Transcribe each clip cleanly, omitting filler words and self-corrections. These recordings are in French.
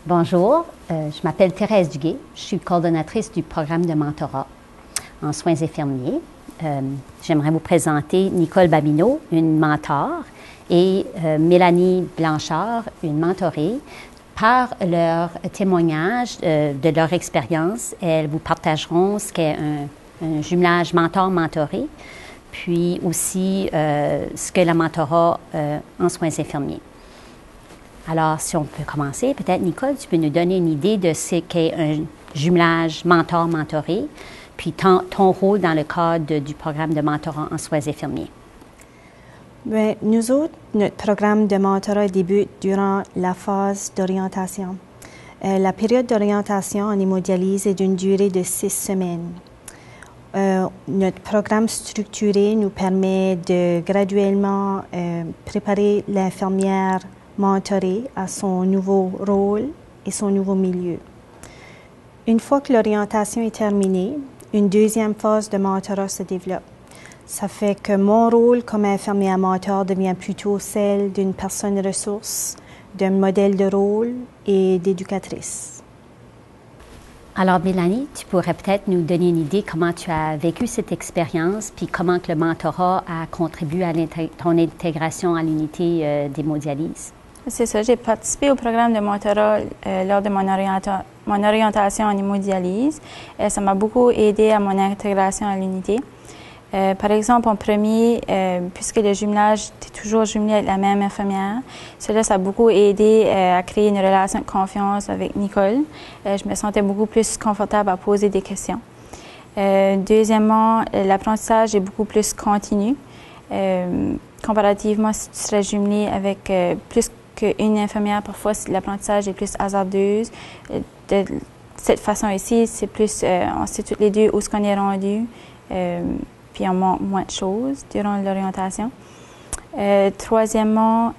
Bonjour, je m'appelle Thérèse Duguay, je suis coordonnatrice du programme de mentorat en soins infirmiers. J'aimerais vous présenter Nicole Babineau, une mentor, et Mélanie Blanchard, une mentorée. Par leur témoignage de leur expérience, elles vous partageront ce qu'est un jumelage mentor-mentoré, puis aussi ce que la mentorat en soins infirmiers. Alors, si on peut commencer, peut-être, Nicole, tu peux nous donner une idée de ce qu'est un jumelage mentor-mentoré, puis ton rôle dans le cadre du programme de mentorat en soins infirmiers. Bien, nous autres, notre programme de mentorat débute durant la phase d'orientation. La période d'orientation en hémodialyse est d'une durée de 6 semaines. Notre programme structuré nous permet de graduellement préparer l'infirmière mentorée à son nouveau rôle et son nouveau milieu. Une fois que l'orientation est terminée, une deuxième phase de mentorat se développe. Ça fait que mon rôle comme infirmière mentor devient plutôt celle d'une personne ressource, d'un modèle de rôle et d'éducatrice. Alors, Mélanie, tu pourrais peut-être nous donner une idée comment tu as vécu cette expérience, puis comment que le mentorat a contribué à ton intégration à l'unité d'hémodialyse. C'est ça, j'ai participé au programme de mentorat lors de mon orientation en hémodialyse. Ça m'a beaucoup aidé à mon intégration à l'unité. Par exemple, en premier, puisque le jumelage était toujours jumelé avec la même infirmière, ça a beaucoup aidé à créer une relation de confiance avec Nicole. Je me sentais beaucoup plus confortable à poser des questions. Deuxièmement, l'apprentissage est beaucoup plus continu. Comparativement, si tu serais jumelé avec plus qu'une infirmière, parfois l'apprentissage est plus hasardeux. De cette façon ici, c'est plus, on sait toutes les deux où est-ce qu'on est rendu. Puis on manque moins de choses durant l'orientation. Troisièmement,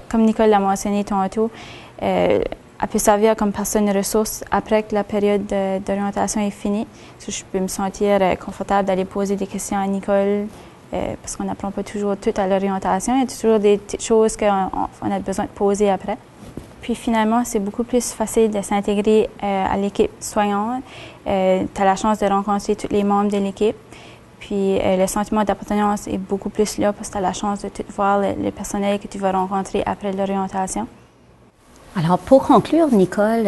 comme Nicole l'a mentionné tantôt, elle peut servir comme personne ressource après que la période d'orientation est finie. Je peux me sentir confortable d'aller poser des questions à Nicole parce qu'on n'apprend pas toujours tout à l'orientation. Il y a toujours des petites choses qu'on a besoin de poser après. Puis finalement, c'est beaucoup plus facile de s'intégrer à l'équipe soignante. Tu as la chance de rencontrer tous les membres de l'équipe. Puis le sentiment d'appartenance est beaucoup plus là parce que tu as la chance de tout voir le personnel que tu vas rencontrer après l'orientation. Alors, pour conclure, Nicole,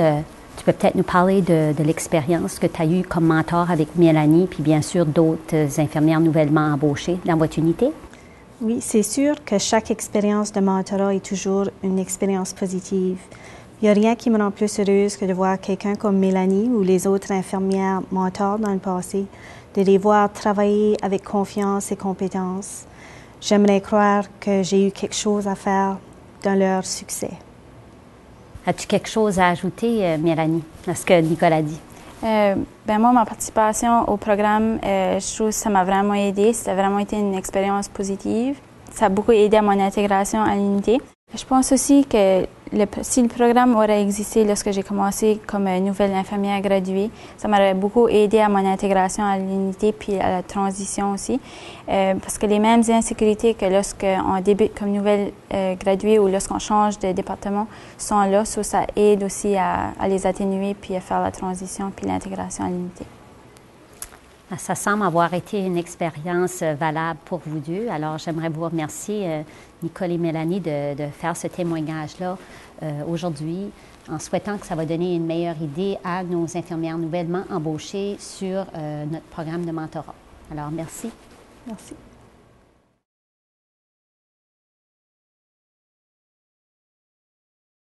tu peux peut-être nous parler de l'expérience que tu as eue comme mentor avec Mélanie, puis bien sûr d'autres infirmières nouvellement embauchées dans votre unité? Oui, c'est sûr que chaque expérience de mentorat est toujours une expérience positive. Il n'y a rien qui me rend plus heureuse que de voir quelqu'un comme Mélanie ou les autres infirmières mentors dans le passé, de les voir travailler avec confiance et compétence. J'aimerais croire que j'ai eu quelque chose à faire dans leur succès. As-tu quelque chose à ajouter, Mélanie, à ce que Nicole a dit? Moi, ma participation au programme, je trouve que ça m'a vraiment aidé. Ça a vraiment été une expérience positive. Ça a beaucoup aidé à mon intégration à l'unité. Je pense aussi que si le programme aurait existé lorsque j'ai commencé comme nouvelle infirmière graduée, ça m'aurait beaucoup aidé à mon intégration à l'unité puis à la transition aussi. Parce que les mêmes insécurités que lorsqu'on débute comme nouvelle graduée ou lorsqu'on change de département sont là, ça aide aussi à les atténuer puis à faire la transition puis l'intégration à l'unité. Ça semble avoir été une expérience valable pour vous deux. Alors, j'aimerais vous remercier, Nicole et Mélanie, de faire ce témoignage-là aujourd'hui, en souhaitant que ça va donner une meilleure idée à nos infirmières nouvellement embauchées sur notre programme de mentorat. Alors, merci. Merci.